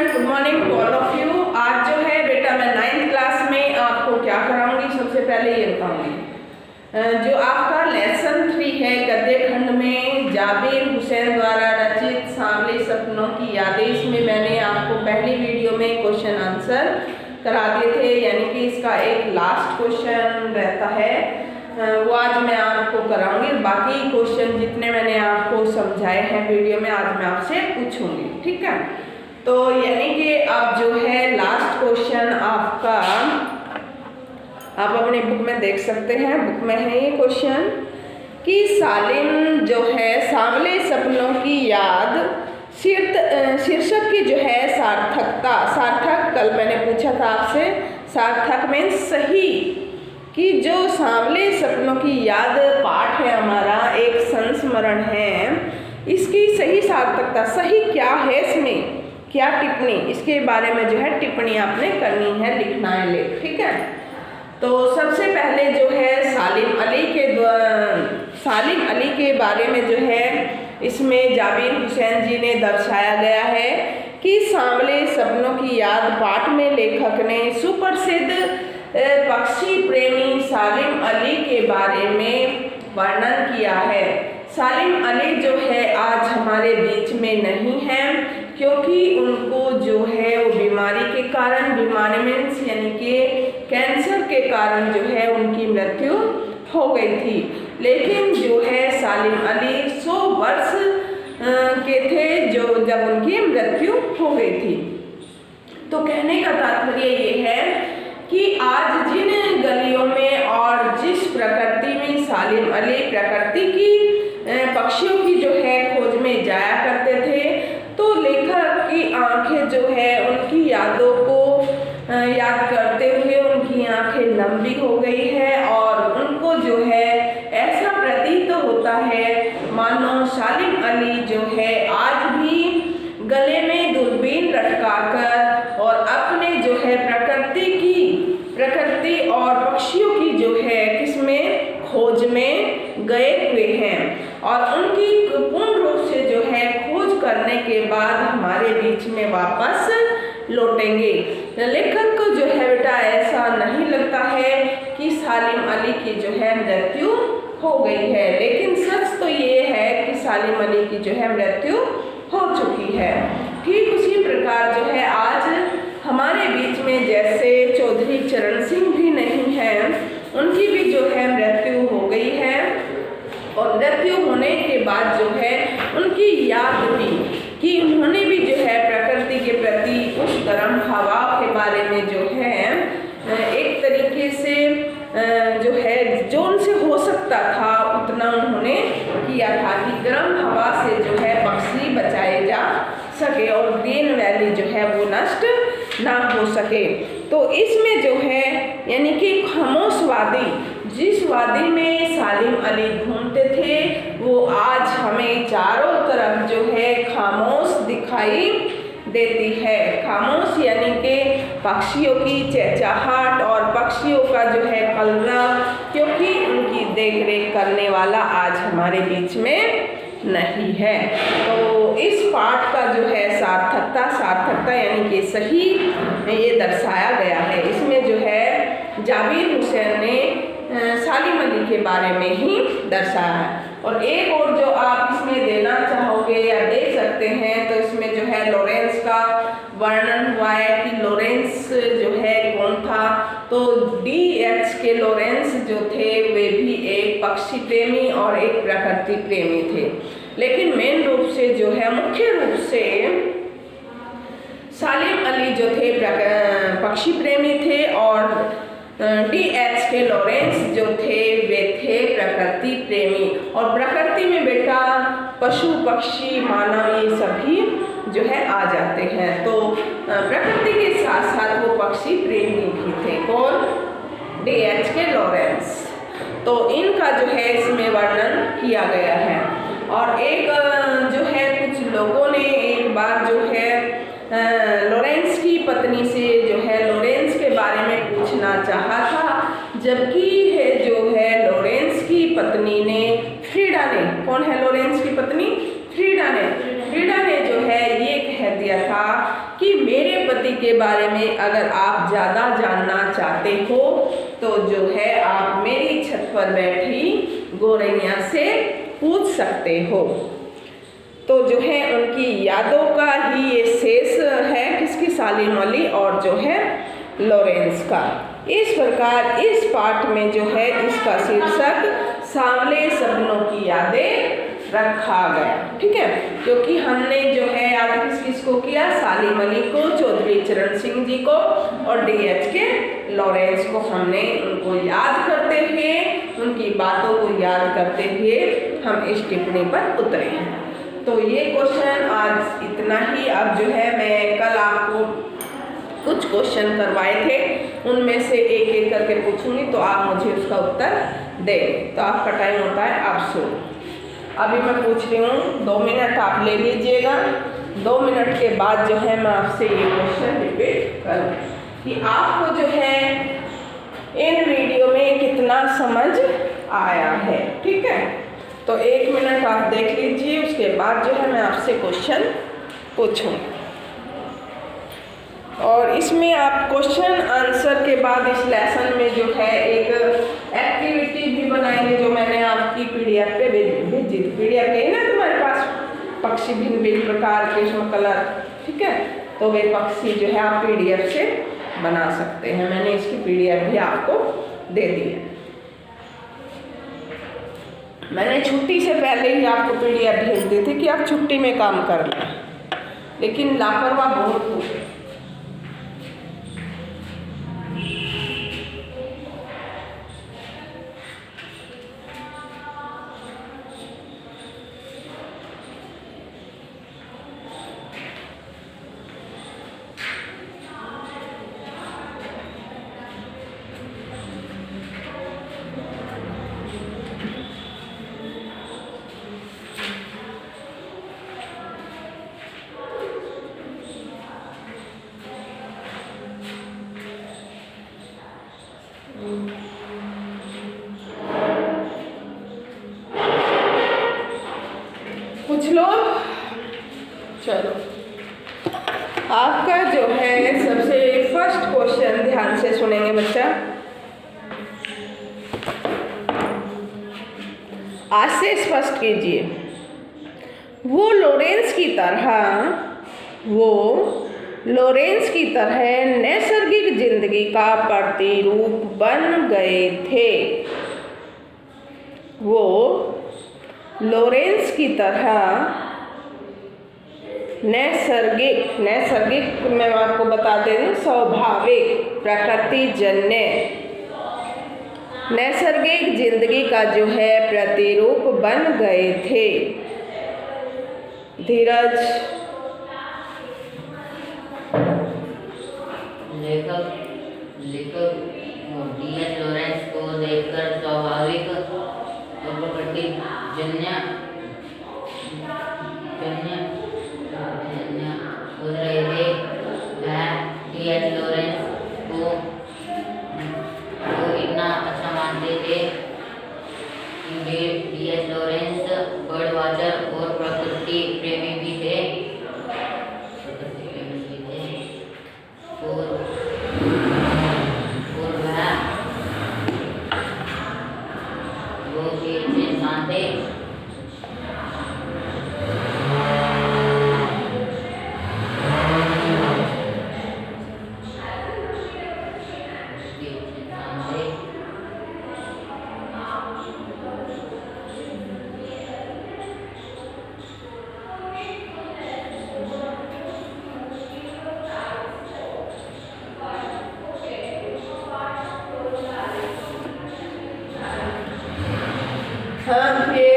Everyone, good morning to all of you. आज जो है बेटा मैं 9th क्लास में आपको क्या कराऊंगी, सबसे पहले ये बताऊंगी जो आपका लेसन 3 है गद्य खंड में जाबिर हुसैन द्वारा रचित सांवले सपनों की यादें। इसमें मैंने आपको पहली वीडियो में क्वेश्चन आंसर करा दिए थे, यानी कि इसका एक लास्ट क्वेश्चन रहता है वो आज मैं आपको कराऊंगी। बाकी क्वेश्चन जितने मैंने आपको समझाए हैं वीडियो में आज मैं आपसे पूछूंगी, ठीक है। तो यानी कि अब जो है लास्ट क्वेश्चन आपका आप अपने बुक में देख सकते हैं, बुक में है ये क्वेश्चन कि सालिम जो है सांवले सपनों की याद शीर्षक की जो है सार्थकता। सार्थक कल मैंने पूछा था आपसे, सार्थक में सही कि जो सांवले सपनों की याद पाठ है हमारा एक संस्मरण है, इसकी सही सार्थकता सही क्या है, इसमें क्या टिप्पणी, इसके बारे में जो है टिप्पणी आपने करनी है, लिखना है लेख, ठीक है। तो सबसे पहले जो है सालिम अली के बारे में जो है इसमें जाबिर हुसैन जी ने दर्शाया गया है कि सांवले सपनों की याद पाठ में लेखक ने सुप्रसिद्ध पक्षी प्रेमी सालिम अली के बारे में वर्णन किया है। सालिम अली जो है आज हमारे बीच में नहीं है, क्योंकि उनको जो है वो बीमारी के कारण, बीमारी मीन्स यानी कि कैंसर के कारण जो है उनकी मृत्यु हो गई थी। लेकिन जो है सालिम अली 100 वर्ष के थे जब उनकी मृत्यु हो गई थी। तो कहने का तात्पर्य ये है कि आज जिन गलियों में और जिस प्रकृति में सालिम अली प्रकृति की पक्षियों की जो है खोज में जाया करते थे, तो लेखक की आंखें जो है उनकी यादों को याद करते हुए उनकी आंखें लंबी हो गई है और उनको जो है ऐसा प्रतीत होता है मानो सालिम अली जो है आज भी गले में दूरबीन लटकाकर और अपने जो है प्रकृति और पक्षियों की जो है किसमें खोज में गए हुए हैं और उनकी पूर्ण रूप से जो है खोज करने के बाद हमारे बीच में वापस लौटेंगे। लेखक को जो है बेटा ऐसा नहीं लगता है कि सालिम अली की जो है मृत्यु हो गई है, लेकिन सच तो ये है कि सालिम अली की जो है मृत्यु हो चुकी है। ठीक उसी प्रकार जो है आज हमारे बीच में जैसे चौधरी चरण सिंह भी नहीं है, उनकी भी जो है मृत्यु हो गई है और मृत्यु होने के बाद जो है उनकी याद भी कि उन्होंने भी जो है प्रकृति के प्रति उस गर्म हवा के बारे में जो है एक तरीके से जो है जो उनसे हो सकता था उतना उन्होंने किया था कि गर्म हवा से जो है पक्षी बचाए जा सके और ग्रीन वैली जो है वो नष्ट ना हो सके। तो इसमें जो है यानी कि खामोश वादी, जिस वादी में सालिम अली घूमते थे वो आज हमें चारों तरफ जो है खामोश दिखाई देती है। खामोश यानी कि पक्षियों की चहचहाहट और पक्षियों का जो है कलरव, क्योंकि उनकी देखरेख करने वाला आज हमारे बीच में नहीं है। तो इस पाठ का जो है सार्थकता यानी कि सही ये दर्शाया गया है। इसमें जो है जाबिर हुसैन ने सालिम अली के बारे में ही दर्शाया है। और एक और जो आप इसमें देना चाहोगे या दे सकते हैं, तो इसमें जो है लॉरेंस का वर्णन हुआ है कि लॉरेंस जो है कौन था। तो DH के लॉरेंस जो थे वे भी एक पक्षी प्रेमी और एक प्रकृति प्रेमी थे, लेकिन मेन रूप से जो है मुख्य रूप से सालिम अली जो थे पक्षी प्रेमी थे और DH के लॉरेंस जो थे वे थे प्रकृति प्रेमी। और प्रकृति में बेटा पशु पक्षी मानव ये सभी जो है आ जाते हैं। तो प्रकृति के साथ साथ वो पक्षी प्रेमी भी थे, कौन? DH के लॉरेंस। तो इनका जो है इसमें वर्णन किया गया है। और एक जो है कुछ लोगों ने एक बार जो है लॉरेंस की पत्नी से जो है लॉरेंस के बारे में पूछना चाहा था, जबकि है जो है लॉरेंस की पत्नी ने फ्रीडा ने, कौन है लॉरेंस की पत्नी? फ्रीडा ने जो है ये कह दिया था कि मेरे गति के बारे में अगर आप ज़्यादा जानना चाहते हो तो जो है आप मेरी छत पर बैठी गौरैया से पूछ सकते हो। तो जो है उनकी यादों का ही ये शेष है, किसकी, सालिम अली और जो है लॉरेंस का। इस प्रकार इस पाठ में जो है इसका शीर्षक सांवले सपनों की यादें रखा गया। ठीक है, क्योंकि हमने जो है याद किस किस को किया, सालिम अली को, चौधरी चरण सिंह जी को और DH के लॉरेंस को हमने उनको याद करते हुए, उनकी बातों को याद करते हुए हम इस टिप्पणी पर उतरे हैं। तो ये क्वेश्चन आज इतना ही। अब जो है मैं कल आपको कुछ क्वेश्चन करवाए थे, उनमें से एक एक करके पूछूंगी तो आप मुझे उसका उत्तर दें। तो आपका टाइम होता है, आप सुनो। अभी मैं पूछ रही हूँ, 2 मिनट आप ले लीजिएगा। 2 मिनट के बाद जो है मैं आपसे ये क्वेश्चन रिपीट करूँ कि आपको जो है इन वीडियो में कितना समझ आया है। ठीक है, तो 1 मिनट आप देख लीजिए, उसके बाद जो है मैं आपसे क्वेश्चन पूछूँगी। और इसमें आप क्वेश्चन आंसर के बाद इस लेसन में जो है एक एक्टिविटी भी बनाएंगे, जो मैंने आपकी PDF पे भेजी थी। PDF है ना तुम्हारे पास, पक्षी भिन्न भिन्न प्रकार के उसमें कलर। ठीक है, तो वे पक्षी जो है आप PDF से बना सकते हैं। मैंने इसकी PDF भी आपको दे दी है। मैंने छुट्टी से पहले ही आपको PDF भेज दी थी कि आप छुट्टी में काम कर लें, लेकिन लापरवाह बहुत हो गए। कुछ लोग, चलो आपका जो है सबसे फर्स्ट क्वेश्चन ध्यान से सुनेंगे बच्चा। आज से स्पष्ट कीजिए, वो लोरेंस की तरह नैसर्गिक जिंदगी का प्रतिरूप बन गए थे। वो लोरेंस की तरह नैसर्गिक मैं आपको बता दे रही हूँ, स्वाभाविक प्रकृति जन्य नैसर्गिक जिंदगी का जो है प्रतिरूप बन गए थे। धीरज। लेखक DH लॉरेंस को देखकर स्वाभाविक प्रकृति जन्य हो रहे थे। वह DH लॉरेंस को इतना अच्छा मानते थे कि DH लॉरेंस बर्ड वॉचर और प्रकृति प्रेमी भी थे। और वह बहुत ही अच्छे इंसान थे। हाँ, ये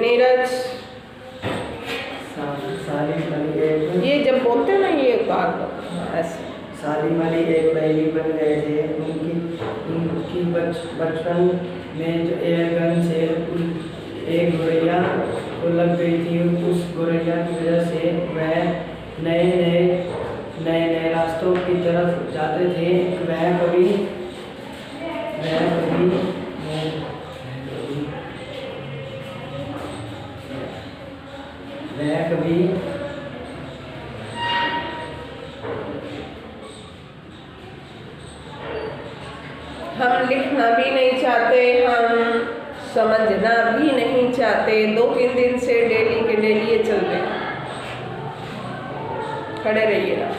नीरज, सालिम अली एक, ये जब बोलते ना ये बात ऐसे। सालिम अली एक पहेली बन गए थे। उनकी बचपन में जो एयरगन से एक गौरैया को लग गई थी। उस गौरैया की वजह से वह नए नए रास्तों की तरफ जाते थे। वह वह कभी हम लिखना भी नहीं चाहते, हम समझना भी नहीं चाहते। 2-3 दिन से डेली के डेली ये चल रहे, खड़े रहिएगा।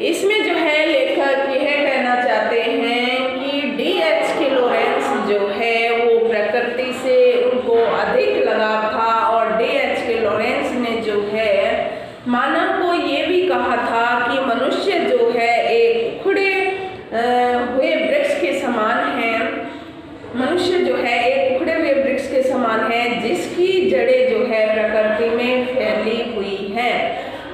इसमें जो है लेखक यह कहना चाहते हैं कि D.H.K. लॉरेंस जो है वो प्रकृति से उनको अधिक लगाव था, और D.H.K. लॉरेंस ने जो है मानव को ये भी कहा था कि मनुष्य जो है एक उखड़े हुए वृक्ष के समान है। मनुष्य जो है एक उखड़े हुए वृक्ष के समान है जिसकी जड़ें जो है प्रकृति में फैली हुई हैं।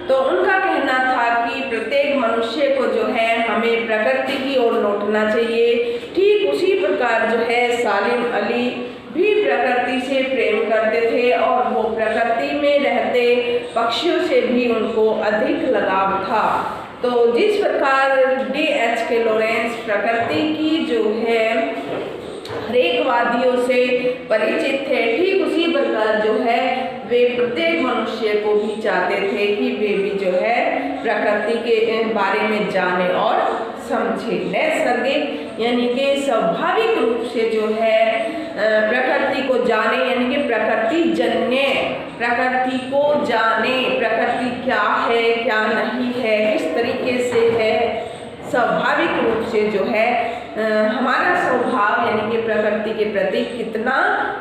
तो उनका कहना था कि प्रत्येक मनुष्य को जो है हमें प्रकृति की ओर लौटना चाहिए। ठीक उसी प्रकार जो है सालिम अली भी प्रकृति से प्रेम करते थे, और वो प्रकृति में रहते पक्षियों से भी उनको अधिक लगाव था। तो जिस प्रकार D.H.K. लॉरेंस प्रकृति की जो है हरेक वादियों से परिचित थे, ठीक उसी प्रकार जो है वे प्रत्येक मनुष्य को भी चाहते थे कि वे भी जो है प्रकृति के बारे में जाने और समझे। नैसर्गिक यानी कि स्वाभाविक रूप से जो है प्रकृति को जाने, यानी कि प्रकृति जन्य, प्रकृति को जाने, प्रकृति क्या है क्या नहीं है, किस तरीके से है। स्वाभाविक रूप से जो है हमारा स्वभाव यानी कि प्रकृति के प्रति कितना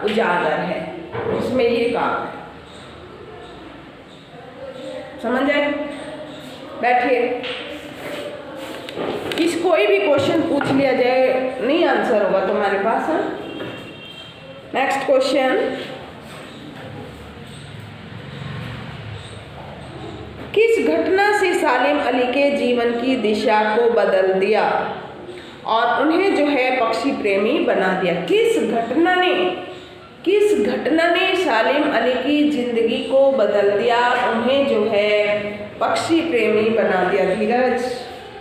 उजागर है, इसमें ये काम है। समझ आए? बैठिए। कोई भी क्वेश्चन पूछ लिया जाए, नहीं आंसर होगा तुम्हारे पास। नेक्स्ट क्वेश्चन, किस घटना से सालिम अली के जीवन की दिशा को बदल दिया और उन्हें जो है पक्षी प्रेमी बना दिया? किस घटना ने सालिम अली की जिंदगी को बदल दिया, उन्हें जो है पक्षी प्रेमी बना दिया?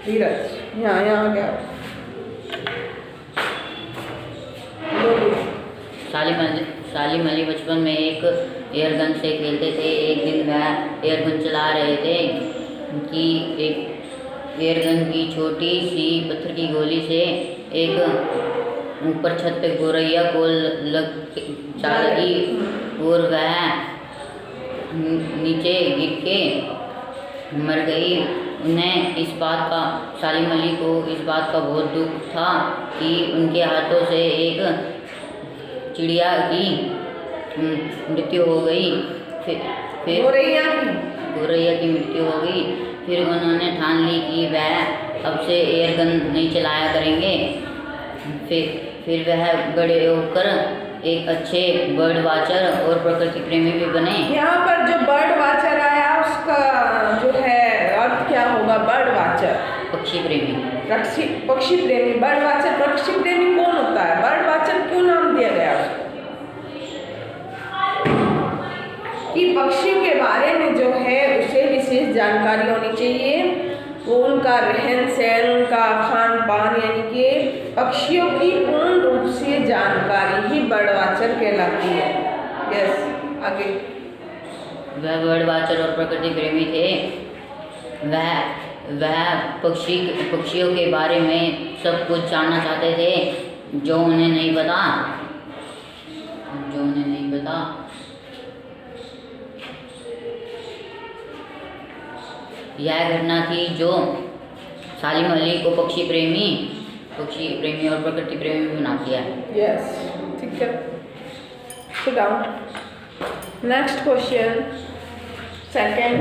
धीरज यहाँ आ गया। सालिम अली बचपन में एक एयरगन से खेलते थे। एक दिन वह एयरगन चला रहे थे कि एक एयरगन की छोटी सी पत्थर की गोली से एक ऊपर छत पे गोरैया को जा लगी और वह नीचे गिर के मर गई। उन्हें इस बात का, सालिम अली को इस बात का बहुत दुख था कि उनके हाथों से एक चिड़िया की मृत्यु हो गई। फिर गोरैया की मृत्यु हो गई। फिर उन्होंने ठान ली कि वह अब से एयरगन नहीं चलाया करेंगे। फिर वह बड़े होकर एक अच्छे बर्ड वाचर और प्रकृति प्रेमी भी बने। यहाँ पर जो बर्ड वाचर आया उसका जो है अर्थ क्या होगा? बर्ड वाचर पक्षी प्रेमी। पक्षी प्रेमी, बर्ड वाचर। पक्षी प्रेमी कौन होता है? बर्ड वाचर क्यों नाम दिया गया उसको? कि पक्षियों के बारे में जो है उसे विशेष जानकारी होनी चाहिए, वो उनका रहन सहन, उनका खान पान, यानी कि पक्षियों की पूर्ण रूप से जानकारी ही बर्ड वाचर कहलाती है। यस, आगे। वह बर्ड वाचर और प्रकृति प्रेमी थे। वह पक्षियों के बारे में सब कुछ जानना चाहते थे जो उन्हें नहीं पता। यह घटना थी जो सालिम अली को पक्षी प्रेमी और प्रकृति प्रेमी बनाती है। यस, ठीक है। Sit down. Next question, second,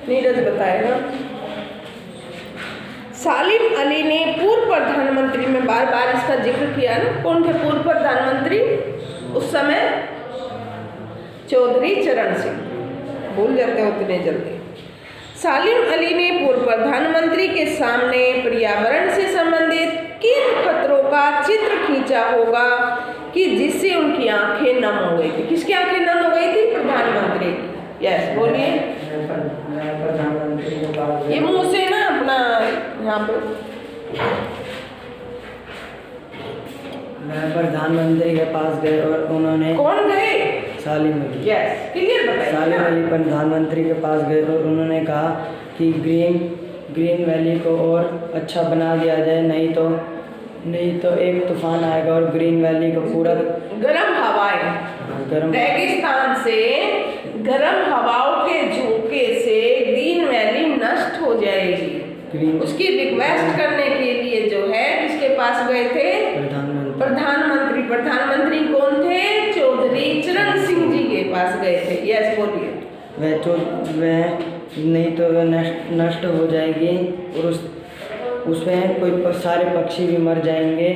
Neeraj बताएगा। सालिम अली ने पूर्व प्रधानमंत्री में बार बार इसका जिक्र किया ना, कौन थे पूर्व प्रधानमंत्री उस समय? चौधरी चरण सिंह। भूल जाते हो इतने जल्दी। सालिम अली ने पूर्व प्रधानमंत्री के सामने पर्यावरण से संबंधित किन खतरों का चित्र खींचा होगा कि जिससे उनकी आंखें नम हो गई थी? किसकी आंखें नम हो गई थी? प्रधानमंत्री की। यस, बोलिए। प्रधानमंत्री ये मुंह से ना यहाँ पे वह प्रधानमंत्री के पास गए और उन्होंने कौन गए? सालिम अली यस, क्लियर सालिम बताइए। अली प्रधानमंत्री के पास गए और उन्होंने कहा कि ग्रीन वैली को और अच्छा बना दिया जाए, नहीं तो एक तूफान आएगा और ग्रीन वैली को पूरा गर्म हवाएं, गर्म रेगिस्तान से गर्म हवाओं के झोंके से ग्रीन वैली नष्ट हो जाएगी। ग्रीन उसकी रिक्वेस्ट करने के लिए जो है किसके पास गए थे? प्रधानमंत्री कौन थे? चौधरी चरण सिंह जी के पास गए थे। यस, बोलिए। वह नहीं तो वह नष्ट हो जाएगी और उसमें कोई सारे पक्षी भी मर जाएंगे।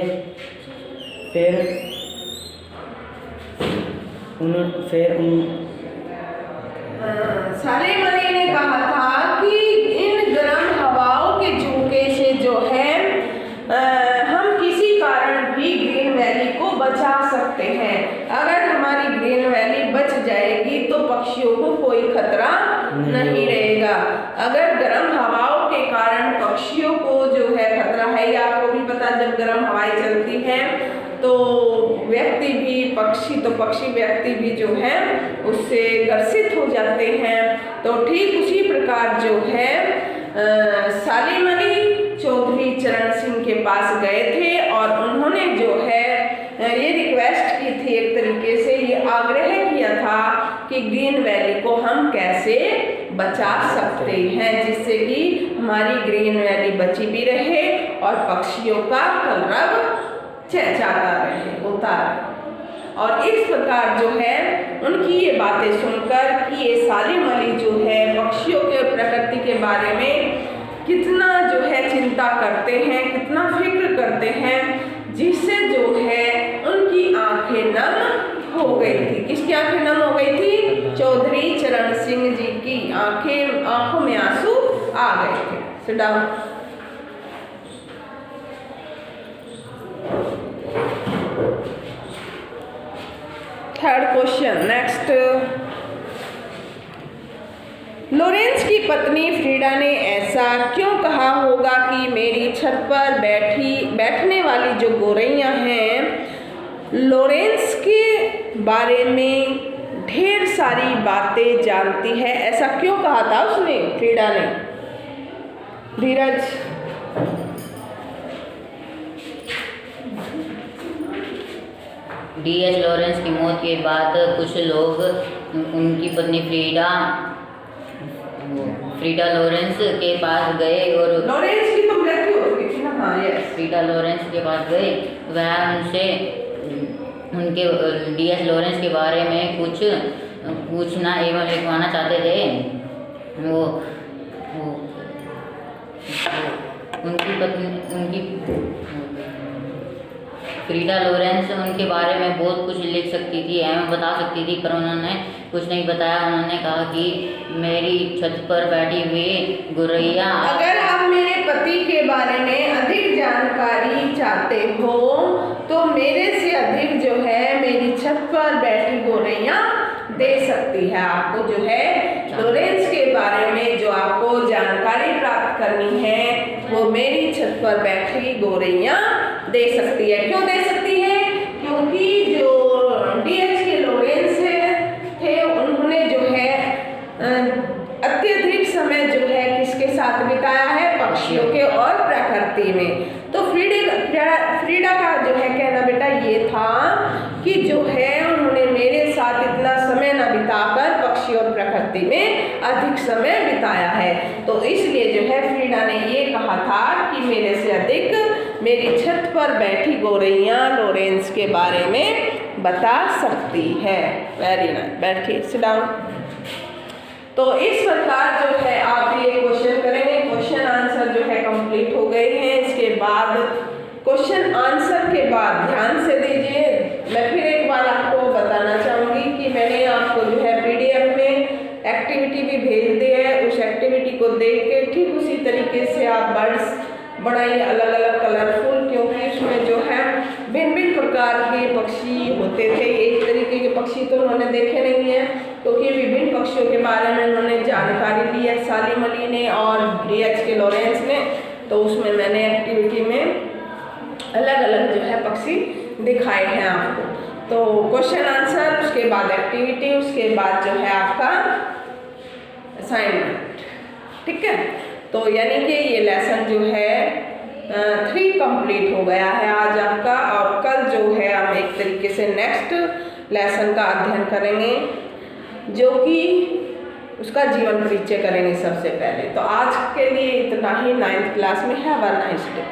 फिर सालिम अली ने कहा था कि इन गर्म हवाओं के झोंके से जो है हम किसी कारण भी ग्रीन वैली को बचा सकते हैं। अगर हमारी ग्रीन वैली बच जाएगी तो पक्षियों को कोई खतरा नहीं रहेगा। अगर गर्म हवाओं के कारण पक्षियों को जो है खतरा है, या आपको भी पता, जब गर्म हवाएं चलती हैं तो पक्षी व्यक्ति भी जो है उससे ग्रसित हो जाते हैं। तो ठीक उसी प्रकार जो है सालिम अली चौधरी चरण सिंह के पास गए थे और उन्होंने जो है ये रिक्वेस्ट की थी, एक तरीके से ये आग्रह किया था कि ग्रीन वैली को हम कैसे बचा सकते हैं जिससे कि हमारी ग्रीन वैली बची भी रहे और पक्षियों का कलरव चहचहाता रहे, होता रहे। और इस प्रकार जो है उनकी ये बातें सुनकर कि ये सालिम अली जो है पक्षियों के प्रकृति के बारे में कितना जो है चिंता करते हैं, कितना फिक्र करते हैं, जिससे जो है उनकी आंखें नम हो गई थी। किसकी आंखें नम हो गई थी? चौधरी चरण सिंह जी की आंखों में आंसू आ गए थे। Sit down. Third question, next. Lawrence की पत्नी फ्रीडा ने ऐसा क्यों कहा होगा कि मेरी छत पर बैठने वाली जो गोरैयां हैं लॉरेंस के बारे में ढेर सारी बातें जानती है? ऐसा क्यों कहा था उसने, फ्रीडा ने? धीरज। D.H. लॉरेंस की मौत के बाद कुछ लोग उनकी पत्नी फ्रीडा लॉरेंस के पास गए और लॉरेंस की तो मृत्यु हो गई थी ना? हाँ, यस। फ्रीडा लॉरेंस के पास गए, वह उनसे उनके D.H. लॉरेंस के बारे में कुछ पूछना एवं लिखवाना चाहते थे। वो उनकी पत्नी फ्रीडा लॉरेंस उनके बारे में बहुत कुछ लिख सकती थी एवं बता सकती थी, पर उन्होंने कुछ नहीं बताया। उन्होंने कहा कि मेरी छत पर बैठी हुई गोरैया। अगर आप मेरे पति के बारे में अधिक जानकारी चाहते हो तो मेरे से अधिक जो है मेरी छत पर बैठी गोरैया दे सकती है। आपको जो है लॉरेंस के बारे में जो आपको जानकारी प्राप्त करनी है वो मेरी छत पर बैठी गोरैया दे सकती है। क्यों दे सकती है? क्योंकि जो D.H. के लॉरेंस थे उन्होंने जो है अत्यधिक समय जो है किसके साथ बिताया है? पक्षियों के और प्रकृति में। तो फ्रीडा का जो है कहना बेटा ये था कि जो है उन्होंने मेरे साथ इतना समय न बिताकर पक्षी और प्रकृति में अधिक समय बिताया है। तो इसलिए जो है फ्रीडा ने ये कहा था कि मेरे से अधिक मेरी छत पर बैठी गोरैया लॉरेंस के बारे में बता सकती है। वेरी नाइस, बैठिए, सिट डाउन। तो इस प्रकार जो है आप ये क्वेश्चन करेंगे। क्वेश्चन आंसर जो है कंप्लीट हो गए हैं। इसके बाद क्वेश्चन आंसर के बाद ध्यान से दीजिए, मैं फिर एक बार आपको बताना चाहूँगी कि मैंने आपको जो है PDF में एक्टिविटी भी भेज दी है। उस एक्टिविटी को देख के ठीक उसी तरीके से आप बर्ड्स बनाइए, अलग अलग कलरफुल, क्योंकि इसमें जो है भिन्न भिन्न प्रकार के पक्षी होते थे। एक तरीके के पक्षी तो उन्होंने देखे नहीं है, क्योंकि विभिन्न पक्षियों के बारे में उन्होंने जानकारी ली है सालिम अली ने और D.H. के लॉरेंस ने। तो उसमें मैंने एक्टिविटी में अलग अलग जो है पक्षी दिखाए हैं आपको। तो क्वेश्चन आंसर, उसके बाद एक्टिविटी, उसके बाद जो है आपका असाइनमेंट। ठीक है, तो यानी कि ये लेसन जो है 3 कंप्लीट हो गया है आज आपका। और कल जो है हम एक तरीके से नेक्स्ट लेसन का अध्ययन करेंगे, जो कि उसका जीवन परिचय करेंगे सबसे पहले। तो आज के लिए इतना ही। 9th क्लास में हैव अ नाइस डे।